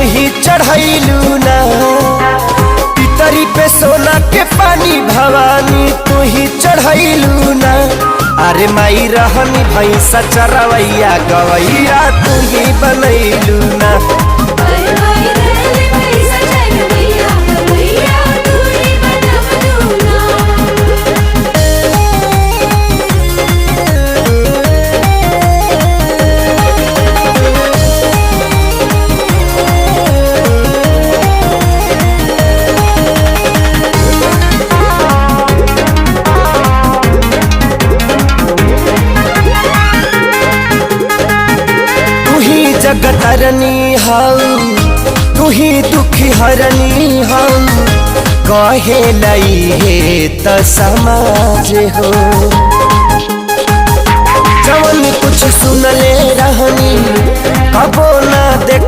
ही चढ़ैलू ना, पितरी पे सोना के पानी भवानी तू ही चढ़ैलू ना। अरे माई रहनी भैंसा चरवैया गवैया तू ही बनैलू ना। जगत हरनी हऊ तू ही दुखी हरनी हऊ, कहे लई है त समाज हो। जवन कुछ सुनले रहनी कबो ना देख